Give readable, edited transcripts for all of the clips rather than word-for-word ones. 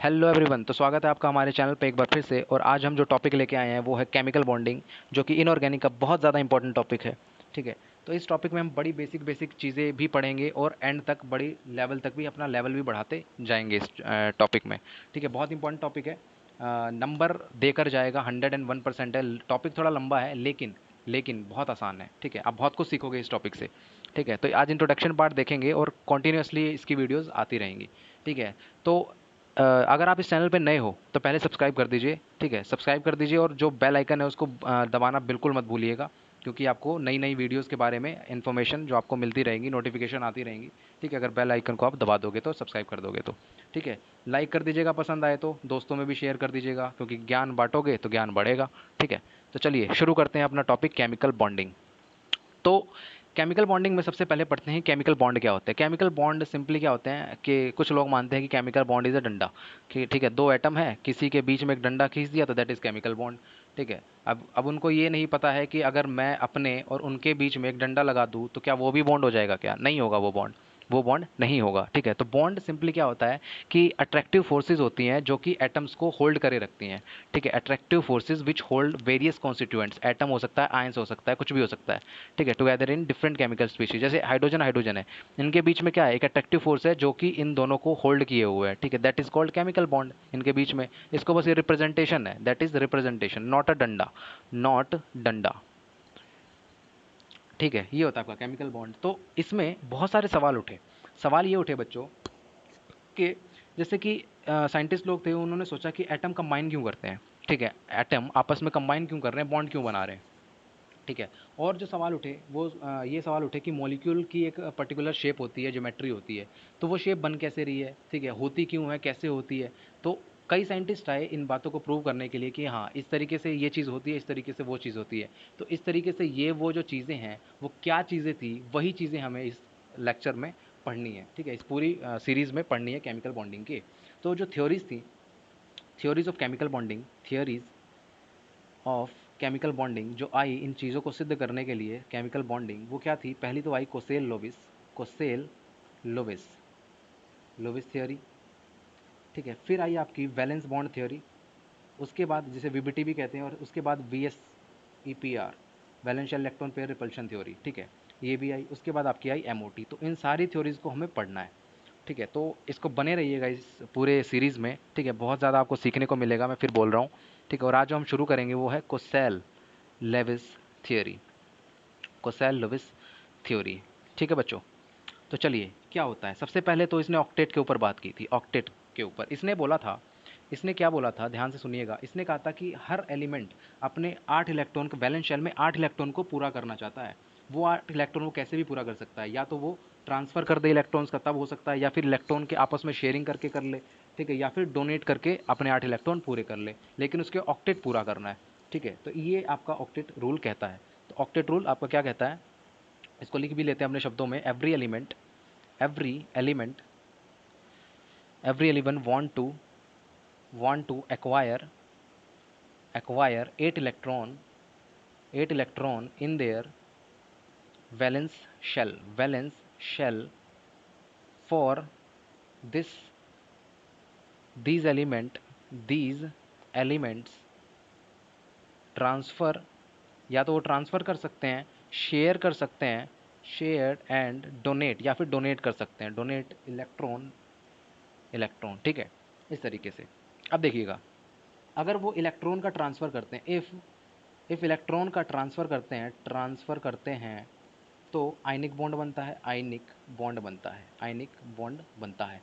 Hello everyone. तो स्वागत है आपका हमारे चैनल पे एक बार फिर से। और आज हम जो टॉपिक लेके आए हैं वो है केमिकल बॉन्डिंग, जो कि इनऑर्गेनिक का बहुत ज़्यादा इंपॉर्टेंट टॉपिक है। ठीक है। तो इस टॉपिक में हम बड़ी बेसिक बेसिक चीज़ें भी पढ़ेंगे और एंड तक बड़ी लेवल तक भी अपना लेवल भी बढ़ाते जाएंगे इस टॉपिक में। ठीक है, बहुत इंपॉर्टेंट टॉपिक है। नंबर देकर जाएगा, 101% है। टॉपिक थोड़ा लंबा है लेकिन बहुत आसान है। ठीक है, आप बहुत कुछ सीखोगे इस टॉपिक से। ठीक है, तो आज इंट्रोडक्शन पार्ट देखेंगे और कॉन्टीन्यूसली इसकी वीडियोज़ आती रहेंगी। ठीक है। तो अगर आप इस चैनल पे नए हो तो पहले सब्सक्राइब कर दीजिए। ठीक है, सब्सक्राइब कर दीजिए और जो बेल आइकन है उसको दबाना बिल्कुल मत भूलिएगा, क्योंकि आपको नई नई वीडियोस के बारे में इन्फॉर्मेशन जो आपको मिलती रहेंगी, नोटिफिकेशन आती रहेंगी। ठीक है, अगर बेल आइकन को आप दबा दोगे तो, सब्सक्राइब कर दोगे तो। ठीक है, लाइक कर दीजिएगा, पसंद आए तो दोस्तों में भी शेयर कर दीजिएगा, क्योंकि ज्ञान बांटोगे तो ज्ञान बढ़ेगा। ठीक है, तो चलिए शुरू करते हैं अपना टॉपिक, केमिकल बॉन्डिंग। तो केमिकल बॉन्डिंग में सबसे पहले पढ़ते हैं केमिकल बॉन्ड क्या होते हैं। केमिकल बॉन्ड सिंपली क्या होते हैं कि कुछ लोग मानते हैं कि केमिकल बॉन्ड इज अ डंडा, कि ठीक है, दो एटम है, किसी के बीच में एक डंडा खींच दिया तो दैट इज केमिकल बॉन्ड। ठीक है। अब उनको ये नहीं पता है कि अगर मैं अपने और उनके बीच में एक डंडा लगा दूं तो क्या वो भी बॉन्ड हो जाएगा, क्या नहीं होगा, वो बॉन्ड नहीं होगा। ठीक है, तो बॉन्ड सिंपली क्या होता है कि अट्रैक्टिव फोर्सेज होती हैं जो कि एटम्स को होल्ड करे रखती हैं। ठीक है, attractive forces which hold various constituents, atom हो सकता है, आयंस हो सकता है, कुछ भी हो सकता है। ठीक है, together in different chemical species. जैसे हाइड्रोजन हाइड्रोजन है, इनके बीच में क्या है, एक अट्रैक्टिव फोर्स है जो कि इन दोनों को होल्ड किए हुए है। ठीक है, that is called chemical bond इनके बीच में। इसको बस ये रिप्रेजेंटेशन है, that is representation, not a डंडा, नॉट डंडा। ठीक है, ये होता है आपका केमिकल बॉन्ड। तो इसमें बहुत सारे सवाल उठे। सवाल ये उठे बच्चों कि जैसे कि साइंटिस्ट लोग थे, उन्होंने सोचा कि एटम कंबाइन क्यों करते हैं। ठीक है, एटम आपस में कंबाइन क्यों कर रहे हैं, बॉन्ड क्यों बना रहे हैं। ठीक है। और जो सवाल उठे वो ये सवाल उठे कि मॉलिक्यूल की एक पर्टिकुलर शेप होती है, ज्योमेट्री होती है, तो वो शेप बन कैसे रही है। ठीक है, होती क्यों है, कैसे होती है। तो कई साइंटिस्ट आए इन बातों को प्रूव करने के लिए कि हाँ, इस तरीके से ये चीज़ होती है, इस तरीके से वो चीज़ होती है। तो इस तरीके से ये वो जो चीज़ें हैं वो क्या चीज़ें थी, वही चीज़ें हमें इस लेक्चर में पढ़नी है। ठीक है, इस पूरी सीरीज़ में पढ़नी है केमिकल बॉन्डिंग की। तो जो थ्योरीज थी, theories of chemical bonding, theories of chemical bonding जो आई इन चीज़ों को सिद्ध करने के लिए, केमिकल बॉन्डिंग वो क्या थी। पहली तो आई कोसेल लोविस, कोसेल लोविस, लोविस थ्योरी। ठीक है, फिर आई आपकी वैलेंस बॉन्ड थ्योरी। उसके बाद जिसे वीबीटी भी कहते हैं, और उसके बाद VSEPR, वैलेंशियल electron pair repulsion theory. ठीक है, ये भी आई। उसके बाद आपकी आई एमओटी। तो इन सारी थ्योरीज को हमें पढ़ना है। ठीक है, तो इसको बने रहिएगा इस पूरे सीरीज़ में। ठीक है, बहुत ज़्यादा आपको सीखने को मिलेगा, मैं फिर बोल रहा हूँ। ठीक है, और आज जो हम शुरू करेंगे वो है Kossel Lewis theory, Kossel Lewis theory. ठीक है बच्चों, तो चलिए क्या होता है। सबसे पहले तो इसने ऑक्टेट के ऊपर बात की थी, ऑक्टेट के ऊपर इसने बोला था। इसने क्या बोला था, ध्यान से सुनिएगा। इसने कहा था कि हर एलिमेंट अपने 8 इलेक्ट्रॉन को, बैलेंस शेल में 8 इलेक्ट्रॉन को पूरा करना चाहता है। वो 8 इलेक्ट्रॉन को कैसे भी पूरा कर सकता है, या तो वो ट्रांसफ़र कर दे इलेक्ट्रॉन्स का, तब हो सकता है, या फिर इलेक्ट्रॉन के आपस में शेयरिंग करके कर ले। ठीक है, या फिर डोनेट करके अपने 8 इलेक्ट्रॉन पूरे कर ले, लेकिन उसके ऑक्टेट पूरा करना है। ठीक है, तो ये आपका ऑक्टेट रूल कहता है। तो ऑक्टेट रूल आपका क्या कहता है, इसको लिख भी लेते हैं अपने शब्दों में। Every element every element want to acquire 8 electron in their valence shell for this these element these elements transfer, या तो वो ट्रांसफ़र कर सकते हैं, शेयर कर सकते हैं, शेयर एंड डोनेट, या फिर डोनेट कर सकते हैं, डोनेट इलेक्ट्रॉन। ठीक है, इस तरीके से। अब देखिएगा, अगर वो इलेक्ट्रॉन का ट्रांसफ़र करते हैं, इफ़ इलेक्ट्रॉन का ट्रांसफ़र करते हैं तो आयनिक बॉन्ड बनता है, आयनिक बॉन्ड बनता है।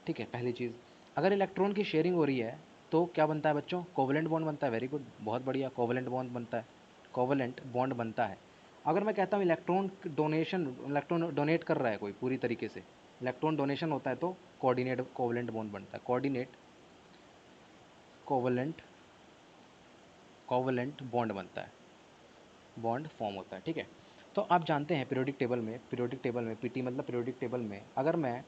ठीक है, पहली चीज़। अगर इलेक्ट्रॉन की शेयरिंग हो रही है तो क्या बनता है बच्चों, कोवलेंट बॉन्ड बनता है। वेरी गुड, बहुत बढ़िया, कोवलेंट बॉन्ड बनता है, कोवलेंट बॉन्ड बनता है। अगर मैं कहता हूँ इलेक्ट्रॉन डोनेट कर रहा है कोई पूरी तरीके से, इलेक्ट्रॉन डोनेशन होता है, तो कोवलेंट बॉन्ड बनता है, कोवलेंट कोवलेंट बॉन्ड बनता है, बॉन्ड फॉर्म होता है। ठीक है, तो आप जानते हैं पीरियोडिक टेबल में, पीटी मतलब पीरियोडिक टेबल में, अगर मैं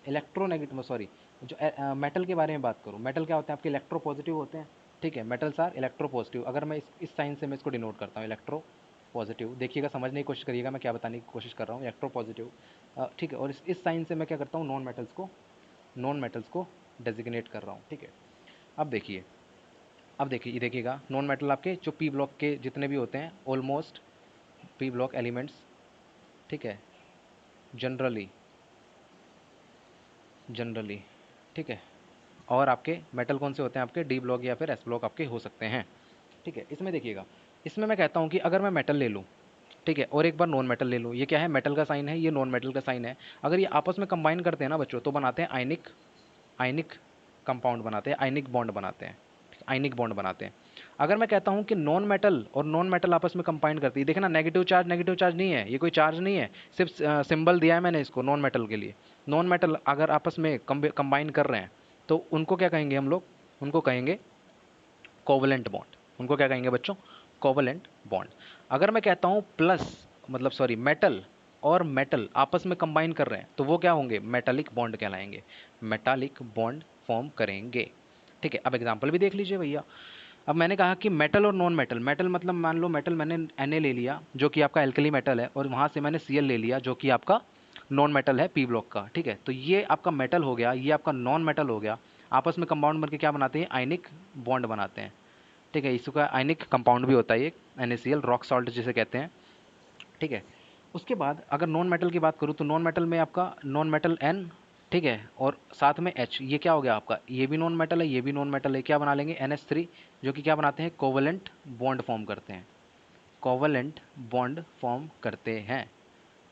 इलेक्ट्रोनेगेटिव, सॉरी, जो मेटल के बारे में बात करूँ, मेटल क्या होते हैं आपके, इलेक्ट्रो पॉजिटिव होते हैं। ठीक है, मेटल्स आर इलेक्ट्रो पॉजिटिव। अगर मैं इस साइन से मैं इसको डिनोट करता हूँ, इलेक्ट्रो पॉजिटिव, देखिएगा, समझने की कोशिश करिएगा मैं क्या बताने की कोशिश कर रहा हूँ, इलेक्ट्रो पॉजिटिव। ठीक है, और इस साइन से मैं क्या करता हूँ, नॉन मेटल्स को डेजिग्नेट कर रहा हूँ, ठीक है। अब देखिए, अब देखिए, ये देखिएगा, नॉन मेटल आपके जो पी ब्लॉक के जितने भी होते हैं, ऑलमोस्ट पी ब्लॉक एलिमेंट्स, ठीक है, जनरली जनरली, ठीक है। और आपके मेटल कौन से होते हैं, आपके डी ब्लॉक या फिर एस ब्लॉक आपके हो सकते हैं, ठीक है। इसमें देखिएगा, इसमें मैं कहता हूँ कि अगर मैं मेटल ले लूँ, ठीक है, और एक बार नॉन मेटल ले लूँ, ये क्या है, मेटल का साइन है, ये नॉन मेटल का साइन है। अगर ये आपस में कंबाइन करते हैं ना बच्चों, तो बनाते हैं आयनिक, आयनिक कंपाउंड बनाते हैं, आयनिक बॉन्ड बनाते हैं, आयनिक बॉन्ड बनाते हैं। अगर मैं कहता हूँ कि नॉन मेटल और नॉन मेटल आपस में कंबाइन करती है, देखना नेगेटिव चार्ज नहीं है, ये कोई चार्ज नहीं है, सिर्फ सिंबल दिया है मैंने इसको नॉन मेटल के लिए। नॉन मेटल अगर आपस में कंबाइन कर रहे हैं, तो उनको क्या कहेंगे हम लोग, उनको कहेंगे कोवलेंट बॉन्ड। उनको क्या कहेंगे बच्चों, कोवलेंट बॉन्ड। अगर मैं कहता हूँ प्लस, मतलब सॉरी, मेटल और मेटल आपस में कंबाइन कर रहे हैं, तो वो क्या होंगे, मेटालिक बॉन्ड कहलाएंगे, मेटालिक बॉन्ड फॉर्म करेंगे, ठीक है। अब एग्जांपल भी देख लीजिए भैया। अब मैंने कहा कि मेटल और नॉन मेटल, मेटल मतलब मान लो मेटल मैंने Na ले लिया जो कि आपका एल्कली मेटल है, और वहाँ से मैंने Cl ले लिया जो कि आपका नॉन मेटल है पी ब्लॉक का, ठीक है। तो ये आपका मेटल हो गया, ये आपका नॉन मेटल हो गया, आपस में कंपाउंड बनके क्या बनाते हैं, आयनिक बॉन्ड बनाते हैं, ठीक है। इसका आयनिक कंपाउंड भी होता है ये, NaCl, रॉक सॉल्ट जिसे कहते हैं, ठीक है। उसके बाद अगर नॉन मेटल की बात करूँ, तो नॉन मेटल में आपका नॉन मेटल N, ठीक है, और साथ में H, ये क्या हो गया आपका, ये भी नॉन मेटल है, ये भी नॉन मेटल है, क्या बना लेंगे, NH3, जो कि क्या बनाते हैं, कोवलेंट बॉन्ड फॉर्म करते हैं, कोवलेंट बॉन्ड फॉर्म करते हैं,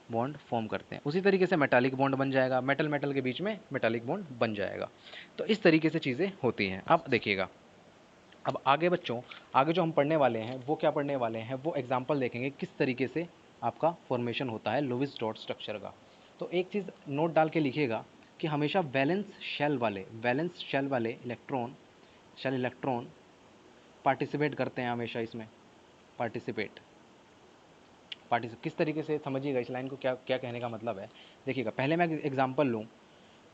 बॉन्ड फॉर्म करते हैं। उसी तरीके से मेटालिक बॉन्ड बन जाएगा, मेटल मेटल के बीच में मेटालिक बॉन्ड बन जाएगा। तो इस तरीके से चीज़ें होती हैं। अब देखिएगा, अब आगे बच्चों, आगे जो हम पढ़ने वाले हैं वो क्या पढ़ने वाले हैं, वो एग्जाम्पल देखेंगे किस तरीके से आपका फॉर्मेशन होता है लुईस डॉट स्ट्रक्चर का। तो एक चीज़ नोट डाल के लिखिएगा कि हमेशा वैलेंस शेल वाले इलेक्ट्रॉन पार्टिसिपेट करते हैं हमेशा इसमें, पार्टिसिपेट पार्टिसिपेट किस तरीके से, समझिएगा इस लाइन को, क्या क्या कहने का मतलब है। देखिएगा, पहले मैं एग्जाम्पल लूँ,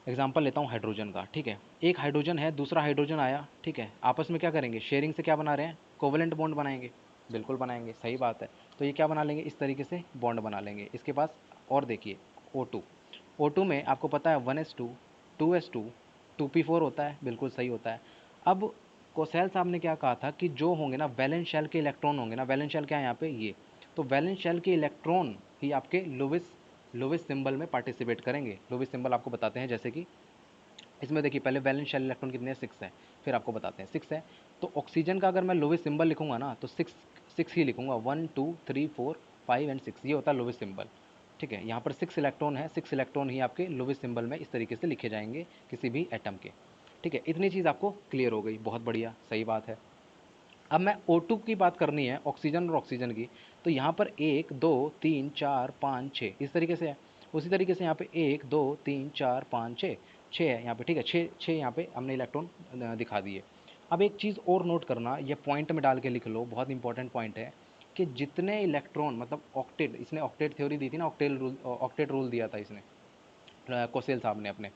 एग्जाम्पल लेता हूँ हाइड्रोजन का, ठीक है। एक हाइड्रोजन है, दूसरा हाइड्रोजन आया, ठीक है, आपस में क्या करेंगे, शेयरिंग से क्या बना रहे हैं, कोवलेंट बॉन्ड बनाएंगे, बिल्कुल बनाएंगे, सही बात है। तो ये क्या बना लेंगे, इस तरीके से बॉन्ड बना लेंगे इसके पास। और देखिए O2, O2 में आपको पता है 1s2, 2s2, 2p4 होता है, बिल्कुल सही होता है। अब कोसेल साहब ने क्या कहा था कि जो होंगे ना वैलेंस शेल के इलेक्ट्रॉन होंगे ना, वैलेंस शेल क्या है यहाँ पे, ये, तो वैलेंस शेल के इलेक्ट्रॉन ही आपके लुईस सिंबल में पार्टिसिपेट करेंगे। लुईस सिंबल आपको बताते हैं, जैसे कि इसमें देखिए, पहले वैलेंस शेल इलेक्ट्रॉन कितने हैं, 6 है, फिर आपको बताते हैं 6 है। तो ऑक्सीजन का अगर मैं लुईस सिंबल लिखूंगा ना, तो 6 ही लिखूंगा, 1 2 3 4 5 एंड 6, ये होता है लुईस सिंबल, ठीक है। यहाँ पर 6 इलेक्ट्रॉन है, 6 इलेक्ट्रॉन ही आपके लुईस सिंबल में इस तरीके से लिखे जाएंगे किसी भी एटम के, ठीक है। इतनी चीज़ आपको क्लियर हो गई, बहुत बढ़िया, सही बात है। अब मैं O2 की बात करनी है, ऑक्सीजन और ऑक्सीजन की, तो यहाँ पर 1 2 3 4 5 6 इस तरीके से है। उसी तरीके से यहाँ पे 1 2 3 4 5 6 6 है यहाँ पे, ठीक है, 6 यहाँ पे हमने इलेक्ट्रॉन दिखा दिए। अब एक चीज़ और नोट करना, ये पॉइंट में डाल के लिख लो, बहुत इंपॉर्टेंट पॉइंट है, कि जितने इलेक्ट्रॉन, मतलब ऑक्टेट, इसने ऑक्टेट थ्योरी दी थी ना, ऑक्टेट रूल दिया था इसने, कोसेल साहब ने अपने,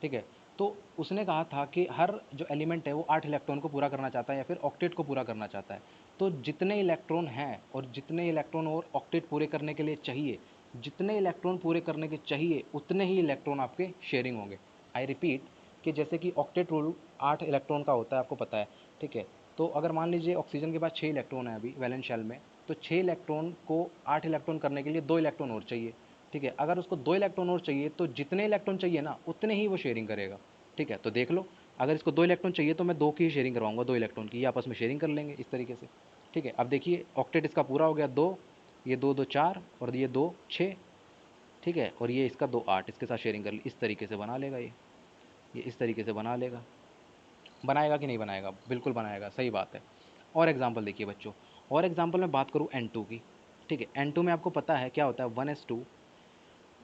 ठीक है। तो उसने कहा था कि हर जो एलिमेंट है वो 8 इलेक्ट्रॉन को पूरा करना चाहता है या फिर ऑक्टेट को पूरा करना चाहता है। तो जितने इलेक्ट्रॉन हैं और जितने इलेक्ट्रॉन और ऑक्टेट पूरे करने के लिए चाहिए, जितने इलेक्ट्रॉन पूरे करने के चाहिए उतने ही इलेक्ट्रॉन आपके शेयरिंग होंगे। आई रिपीट, कि जैसे कि ऑक्टेट रूल 8 इलेक्ट्रॉन का होता है, आपको पता है, ठीक है। तो अगर मान लीजिए ऑक्सीजन के पास 6 इलेक्ट्रॉन है अभी वैलेंस शेल में, तो 6 इलेक्ट्रॉन को 8 इलेक्ट्रॉन करने के लिए 2 इलेक्ट्रॉन और चाहिए, ठीक है। अगर उसको 2 इलेक्ट्रॉन और चाहिए, तो जितने इलेक्ट्रॉन चाहिए ना उतने ही वो शेयरिंग करेगा, ठीक है। तो देख लो, अगर इसको 2 इलेक्ट्रॉन चाहिए तो मैं 2 की ही शेयरिंग करवाऊंगा, 2 इलेक्ट्रॉन की, ये आपस में शेयरिंग कर लेंगे इस तरीके से, ठीक है। अब देखिए, ऑक्टेट इसका पूरा हो गया 2, ये 2 2 4 और ये 2 6, ठीक है, और ये इसका 2 8, इसके साथ शेयरिंग कर ली, इस तरीके से बना लेगा ये इस तरीके से बना लेगा। बनाएगा कि नहीं बनाएगा, बिल्कुल बनाएगा, सही बात है। और एग्जाम्पल देखिए बच्चों, और एग्जाम्पल में बात करूँ N2 की, ठीक है। N2 में आपको पता है क्या होता है, 1s2,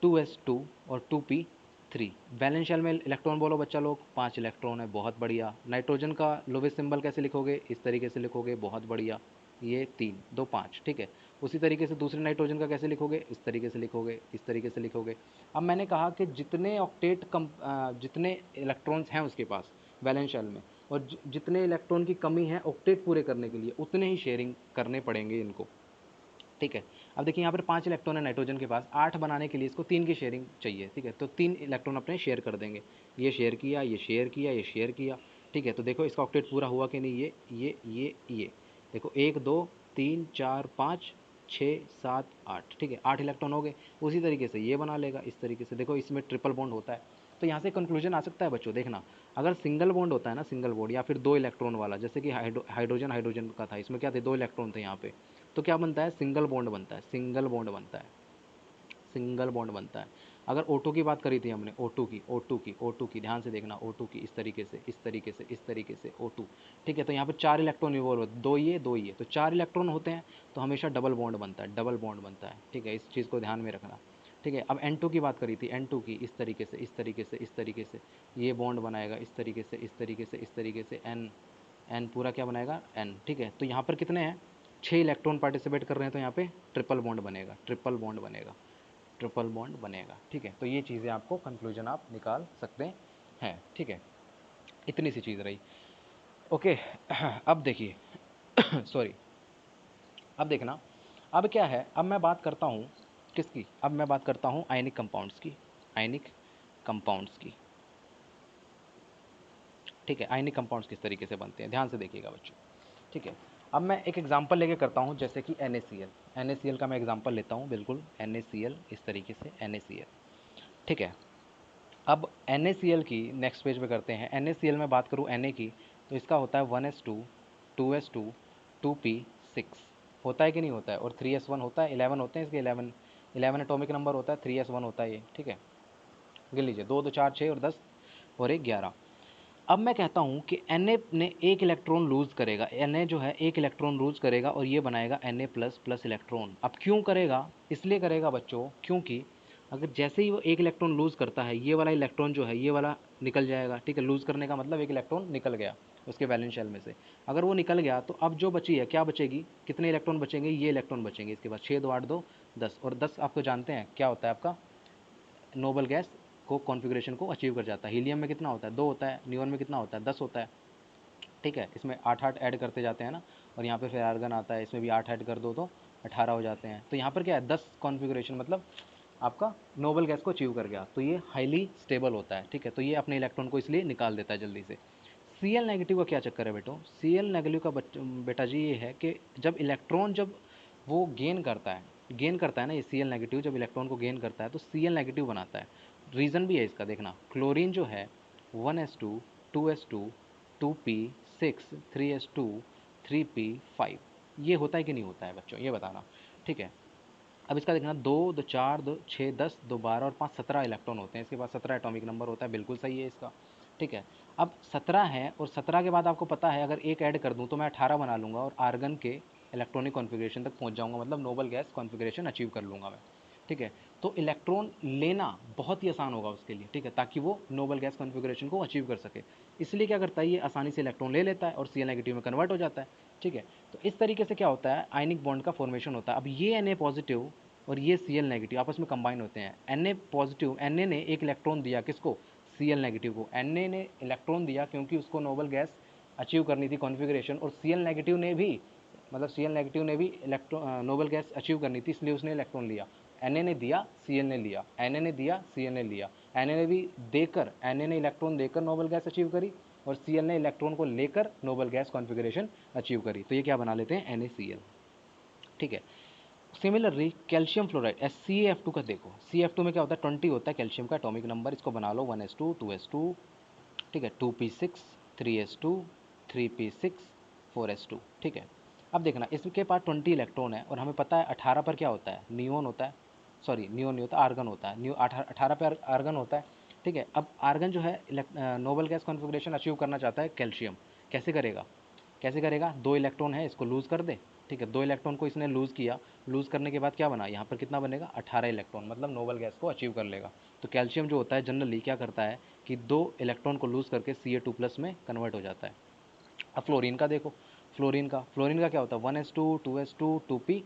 2s2 और 2p3। वैलेंस शेल में इलेक्ट्रॉन बोलो बच्चा लोग, 5 इलेक्ट्रॉन है, बहुत बढ़िया। नाइट्रोजन का लोवेस्ट सिंबल कैसे लिखोगे, इस तरीके से लिखोगे, बहुत बढ़िया, ये 3 2 5, ठीक है। उसी तरीके से दूसरे नाइट्रोजन का कैसे लिखोगे, इस तरीके से लिखोगे, इस तरीके से लिखोगे। अब मैंने कहा कि जितने ऑक्टेट जितने इलेक्ट्रॉन्स हैं उसके पास वैलेंस शेल में, और जितने इलेक्ट्रॉन की कमी है ऑक्टेट पूरे करने के लिए, उतने ही शेयरिंग करने पड़ेंगे इनको, ठीक है। अब देखिए यहाँ पर 5 इलेक्ट्रॉन है नाइट्रोजन के पास, 8 बनाने के लिए इसको 3 की शेयरिंग चाहिए, ठीक है। तो 3 इलेक्ट्रॉन अपने शेयर कर देंगे, ये शेयर किया, ये शेयर किया, ये शेयर किया, ठीक है। तो देखो इसका ऑक्टेट पूरा हुआ कि नहीं, ये देखो 1 2 3 4 5 6 7 8, ठीक है, 8 इलेक्ट्रॉन हो गए। उसी तरीके से ये बना लेगा इस तरीके से, देखो इसमें ट्रिपल बॉन्ड होता है। तो यहाँ से कंक्लूजन आ सकता है बच्चों, देखना अगर सिंगल बॉन्ड होता है ना, सिंगल बॉन्ड या फिर 2 इलेक्ट्रॉन वाला, जैसे कि हाइड्रोजन हाइड्रोजन का था, इसमें क्या थे, 2 इलेक्ट्रॉन थे यहाँ पे, तो क्या बनता है, सिंगल बॉन्ड बनता है, सिंगल बॉन्ड बनता है, सिंगल बॉन्ड बनता है। अगर O2 की बात करी थी हमने, O2 की ध्यान से देखना, O2 की इस तरीके से, इस तरीके से, इस तरीके से O2, ठीक है। तो यहाँ पे 4 इलेक्ट्रॉन इवॉल्व होते हैं, 2 ये तो 4 इलेक्ट्रॉन होते हैं, तो हमेशा डबल बॉन्ड बनता है, डबल बॉन्ड बनता है, ठीक है। इस चीज़ को ध्यान में रखना, ठीक है। अब N2 की बात करी थी, N2 की इस तरीके से, इस तरीके से, इस तरीके से ये बॉन्ड बनाएगा, इस तरीके से, इस तरीके से, इस तरीके से, एन पूरा क्या बनाएगा, एन, ठीक है। तो यहाँ पर कितने हैं, 6 इलेक्ट्रॉन पार्टिसिपेट कर रहे हैं, तो यहाँ पे ट्रिपल बॉन्ड बनेगा, ट्रिपल बॉन्ड बनेगा, ट्रिपल बॉन्ड बनेगा, ठीक है। तो ये चीज़ें आपको कंक्लूजन आप निकाल सकते हैं, ठीक है। इतनी सी चीज़ रही, ओके। अब देखिए सॉरी, अब देखना, अब क्या है, अब मैं बात करता हूँ किसकी, अब मैं बात करता हूँ आयनिक कंपाउंड्स की, आयनिक कंपाउंड्स की, ठीक है। आयनिक कंपाउंड्स किस तरीके से बनते हैं, ध्यान से देखिएगा बच्चों, ठीक है। अब मैं एक एग्जांपल लेके करता हूँ, जैसे कि NaCl, NaCl का मैं एग्जांपल लेता हूँ, बिल्कुल NaCl इस तरीके से, NaCl, ठीक है। अब NaCl की नेक्स्ट पेज पे करते हैं। NaCl में बात करूँ Na की, तो इसका होता है 1s2 2s2 2p6, होता है कि नहीं होता है, और 3s1 होता है, 11 होते हैं इसके, 11 एटॉमिक नंबर होता है, 3s1 होता है ये, ठीक है। गिन लीजिए, 2 2 4 6 और 10 और 1 11। अब मैं कहता हूँ कि Na ने एक इलेक्ट्रॉन लूज़ करेगा, Na जो है एक इलेक्ट्रॉन लूज़ करेगा और ये बनाएगा Na प्लस प्लस इलेक्ट्रॉन। अब क्यों करेगा, इसलिए करेगा बच्चों, क्योंकि अगर जैसे ही वो एक इलेक्ट्रॉन लूज़ करता है, ये वाला इलेक्ट्रॉन जो है ये वाला निकल जाएगा, ठीक है। लूज़ करने का मतलब एक इलेक्ट्रॉन निकल गया उसके वैलेंस शेल में से। अगर वो निकल गया तो अब जो बची है, क्या बचेगी, कितने इलेक्ट्रॉन बचेंगे, ये इलेक्ट्रॉन बचेंगे इसके बाद, 6 2 8 2 10, और 10 आपको जानते हैं क्या होता है, आपका नोबल गैस को कॉन्फ़िगरेशन को अचीव कर जाता है। हीलियम में कितना होता है, 2 होता है, नियोन में कितना होता है, 10 होता है, ठीक है। इसमें 8 8 ऐड करते जाते हैं ना, और यहाँ पे फिर आर्गन आता है, इसमें भी 8 ऐड कर दो तो 18 हो जाते हैं। तो यहाँ पर क्या है, 10 कॉन्फ़िगरेशन, मतलब आपका नोबल गैस को अचीव कर गया, तो ये हाईली स्टेबल होता है, ठीक है। तो ये अपने इलेक्ट्रॉन को इसलिए निकाल देता है जल्दी से। Cl नेगेटिव का क्या चक्कर है बेटो, Cl नेगेटिव का बेटा जी ये है कि जब इलेक्ट्रॉन, जब वो गेन करता है ना, ये Cl नेगेटिव जब इलेक्ट्रॉन को गेन करता है तो Cl नेगेटिव बनाता है। रीज़न भी है इसका, देखना क्लोरीन जो है 1s2 2s2 2p6 3s2 3p5, ये होता है कि नहीं होता है बच्चों, ये बताना, ठीक है। अब इसका देखना, 2 2 4 2 6 10 2 12 और 5 17 इलेक्ट्रॉन होते हैं इसके पास, 17 एटॉमिक नंबर होता है, बिल्कुल सही है इसका, ठीक है। अब 17 है, और 17 के बाद आपको पता है अगर एक ऐड कर दूं तो मैं 18 बना लूँगा और आर्गन के इलेक्ट्रॉनिक कॉन्फ़िगरेशन तक पहुंच जाऊंगा, मतलब नोबल गैस कॉन्फ़िगरेशन अचीव कर लूँगा मैं, ठीक है। तो इलेक्ट्रॉन लेना बहुत ही आसान होगा उसके लिए, ठीक है, ताकि वो नोबल गैस कॉन्फ़िगरेशन को अचीव कर सके। इसलिए क्या करता है, ये आसानी से इलेक्ट्रॉन ले लेता है और Cl नेगेटिव में कन्वर्ट हो जाता है, ठीक है। तो इस तरीके से क्या होता है, आयनिक बॉन्ड का फॉर्मेशन होता है। अब ये Na पॉजिटिव और ये Cl नेगेटिव आपस में कंबाइन होते हैं। Na पॉजिटिव, Na ने एक इलेक्ट्रॉन दिया किसको, Cl नेगेटिव को, Na ने इलेक्ट्रॉन दिया क्योंकि उसको नोबल गैस अचीव करनी थी कॉन्फ़िगरेशन, और Cl नेगेटिव ने भी, मतलब Cl नेगेटिव ने भी इलेक्ट्रॉन नोबल गैस अचीव करनी थी, इसलिए उसने इलेक्ट्रॉन लिया। Na ने दिया, Cl ने लिया, Na ने दिया, Cl ने लिया, Na ने भी देकर, Na ने इलेक्ट्रॉन देकर नोबल गैस अचीव करी, और Cl ने इलेक्ट्रॉन को लेकर नोबल गैस कॉन्फ़िगरेशन अचीव करी। तो ये क्या बना लेते हैं, NaCl, ठीक है। सिमिलरली कैल्शियम फ्लोराइड CaF2 का देखो, CaF2 में क्या होता है, 20 होता है कैल्शियम का एटॉमिक नंबर, इसको बना लो 1s2 2s2, ठीक है, 2p6 3s2 3p6 4s2, ठीक है। अब देखना इसके पास 20 इलेक्ट्रॉन है, और हमें पता है 18 पर क्या होता है, नियोन होता है, सॉरी नियोन नहीं होता, आर्गन होता है, 18 पर आर्गन होता है, ठीक है। अब आर्गन जो है नोबल गैस कॉन्फ़िगरेशन अचीव करना चाहता है कैल्शियम, कैसे करेगा, कैसे करेगा, 2 इलेक्ट्रॉन है, इसको लूज़ कर दे, ठीक है। 2 इलेक्ट्रॉन को इसने लूज़ किया, लूज़ करने के बाद क्या बना, यहाँ पर कितना बनेगा, 18 इलेक्ट्रॉन, मतलब नोबल गैस को अचीव कर लेगा। तो कैल्शियम जो होता है जनरली क्या करता है कि 2 इलेक्ट्रॉन को लूज़ करके Ca2 प्लस में कन्वर्ट हो जाता है। अब फ्लोरीन का देखो, फ्लोरीन का क्या होता है, 1s2 2s2 2p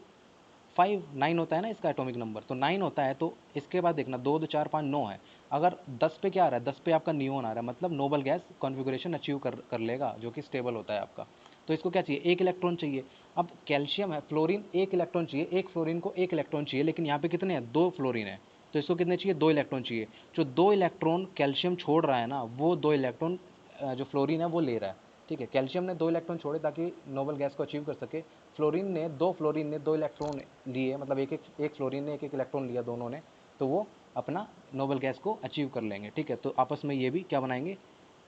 9 होता है ना इसका एटॉमिक नंबर, तो 9 होता है। तो इसके बाद देखना 2 2 4 5 9 है। अगर 10 पे क्या आ रहा है, 10 पे आपका नियोन आ रहा है, मतलब नोबल गैस कॉन्फ़िगरेशन अचीव कर लेगा, जो कि स्टेबल होता है आपका। तो इसको क्या चाहिए, एक इलेक्ट्रॉन चाहिए। अब कैल्शियम है, फ्लोरीन एक इलेक्ट्रॉन चाहिए, एक फ्लोरीन को एक इलेक्ट्रॉन चाहिए, लेकिन यहाँ पे कितने हैं, 2 फ्लोरीन है, तो इसको कितने चाहिए, 2 इलेक्ट्रॉन चाहिए। जो 2 इलेक्ट्रॉन कैल्शियम छोड़ रहा है ना, वो 2 इलेक्ट्रॉन जो फ्लोरीन है वो ले रहा है। ठीक है, कैल्शियम ने 2 इलेक्ट्रॉन छोड़े ताकि नोबल गैस को अचीव कर सके। फ्लोरीन ने 2 इलेक्ट्रॉन लिए, मतलब एक फ्लोरीन ने एक इलेक्ट्रॉन लिया दोनों ने, तो वो अपना नोबल गैस को अचीव कर लेंगे। ठीक है, तो आपस में ये भी क्या बनाएंगे,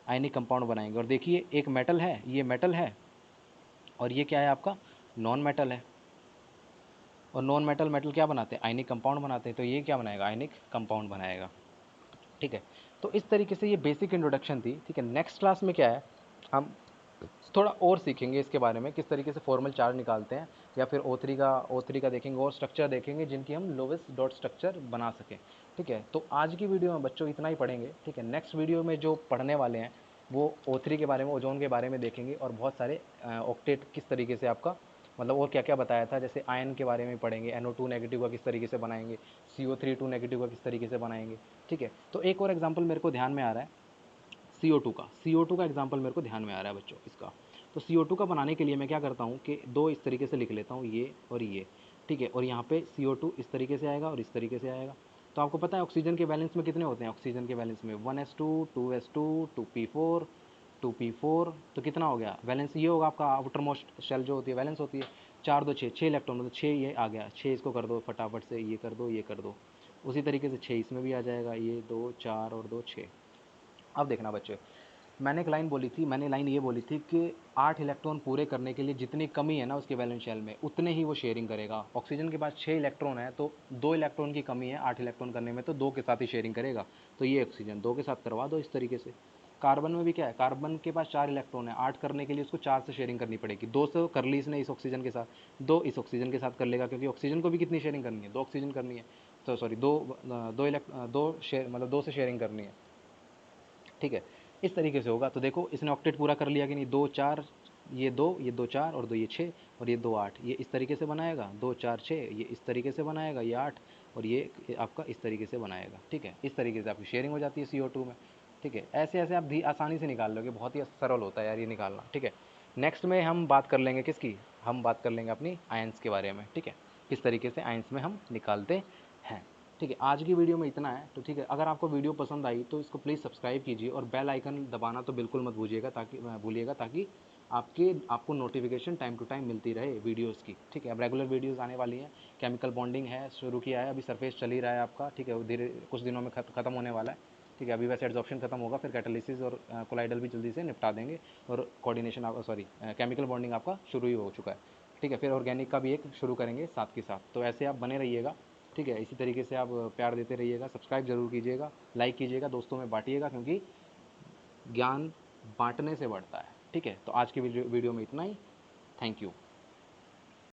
आयनिक कंपाउंड बनाएंगे। और देखिए एक मेटल है, ये मेटल है, और ये क्या है आपका, नॉन मेटल है। और नॉन मेटल मेटल क्या बनाते हैं, आयनिक कंपाउंड बनाते हैं। तो ये क्या बनाएगा, आयनिक कंपाउंड बनाएगा। ठीक है, तो इस तरीके से ये बेसिक इंट्रोडक्शन थी। ठीक है, नेक्स्ट क्लास में क्या है, हम थोड़ा और सीखेंगे इसके बारे में, किस तरीके से फॉर्मल चार्ज निकालते हैं, या फिर O3 का देखेंगे, और स्ट्रक्चर देखेंगे जिनकी हम लोवेस्ट डॉट स्ट्रक्चर बना सकें। ठीक है, तो आज की वीडियो में बच्चों इतना ही पढ़ेंगे। ठीक है, नेक्स्ट वीडियो में जो पढ़ने वाले हैं वो O3 के बारे में, ओजोन के बारे में देखेंगे, और बहुत सारे ऑक्टेट किस तरीके से आपका, मतलब और क्या क्या बताया था, जैसे आयन के बारे में पढ़ेंगे, NO2 नेगेटिव का किस तरीके से बनाएंगे, CO3 नेगेटिव का किस तरीके से बनाएंगे। ठीक है, तो एक और एग्जाम्पल मेरे को ध्यान में आ रहा है, CO2 का एग्जाम्पल मेरे को ध्यान में आ रहा है बच्चों इसका। तो CO2 का बनाने के लिए मैं क्या करता हूँ कि 2 इस तरीके से लिख लेता हूँ, ये और ये। ठीक है, और यहाँ पे CO2 इस तरीके से आएगा और इस तरीके से आएगा। तो आपको पता है ऑक्सीजन के बैलेंस में कितने होते हैं, ऑक्सीजन के बैलेंस में 1s2, 2s2, 2p4, 2p4, तो कितना हो गया बैलेंस, ये होगा आपका आउटर मोस्ट शेल जो होती है, बैलेंस होती है। 4 2 6, 6 इलेक्ट्रॉन, मतलब 6 ये आ गया, 6 इसको कर दो फटाफट से, ये कर दो, ये कर दो। उसी तरीके से 6 इसमें भी आ जाएगा, ये 2 4 और 2 6। अब देखना बच्चे, मैंने लाइन ये बोली थी कि 8 इलेक्ट्रॉन पूरे करने के लिए जितनी कमी है ना उसके वैलेंस शेल में, उतने ही वो शेयरिंग करेगा। ऑक्सीजन के पास 6 इलेक्ट्रॉन है, तो 2 इलेक्ट्रॉन की कमी है 8 इलेक्ट्रॉन करने में, तो 2 के साथ ही शेयरिंग करेगा। तो ये ऑक्सीजन 2 के साथ करवा दो इस तरीके से। कार्बन में भी क्या है, कार्बन के पास 4 इलेक्ट्रॉन है, 8 करने के लिए उसको 4 से शेयरिंग करनी पड़ेगी। 2 से कर ली इसने इस ऑक्सीजन के साथ, 2 इस ऑक्सीजन के साथ कर लेगा, क्योंकि ऑक्सीजन को भी कितनी शेयरिंग करनी है, 2 ऑक्सीजन करनी है। तो सॉरी, मतलब 2 से शेयरिंग करनी है। ठीक है, इस तरीके से होगा। तो देखो इसने ऑक्टेट पूरा कर लिया कि नहीं, 2 4, ये दो 4 और 2 ये 6, और ये 2 8, ये इस तरीके से बनाएगा, 2 4 6, ये इस तरीके से बनाएगा, ये 8, और ये आपका इस तरीके से बनाएगा। ठीक है, इस तरीके से आपकी शेयरिंग हो जाती है CO2 में। ठीक है, ऐसे ऐसे आप भी आसानी से निकाल लोगे, बहुत ही सरल होता है यार ये निकालना। ठीक है, नेक्स्ट में हम बात कर लेंगे किसकी, हम बात कर लेंगे अपनी आयंस के बारे में। ठीक है, किस तरीके से आयंस में हम निकालते हैं। ठीक है, आज की वीडियो में इतना है। तो ठीक है, अगर आपको वीडियो पसंद आई तो इसको प्लीज़ सब्सक्राइब कीजिए, और बेल आइकन दबाना तो बिल्कुल मत भूलिएगा, ताकि आपको नोटिफिकेशन टाइम टू टाइम मिलती रहे वीडियोस की। ठीक है, अब रेगुलर वीडियोस आने वाली हैं। केमिकल बॉन्डिंग है, शुरू किया है, अभी सरफेस चल ही रहा है आपका। ठीक है, वो धीरे कुछ दिनों में खत्म होने वाला है। ठीक है, अभी वैसे एड्जॉर्प्शन खत्म होगा, फिर कैटालिसिस और कोलाइडल भी जल्दी से निपटा देंगे, और कोऑर्डिनेशन केमिकल बॉन्डिंग आपका शुरू ही हो चुका है। ठीक है, फिर ऑर्गेनिक का भी एक शुरू करेंगे साथ के साथ। तो ऐसे आप बने रहिएगा। ठीक है, इसी तरीके से आप प्यार देते रहिएगा, सब्सक्राइब जरूर कीजिएगा, लाइक कीजिएगा, दोस्तों में बांटिएगा, क्योंकि ज्ञान बांटने से बढ़ता है। ठीक है, तो आज की वीडियो में इतना ही। Thank you.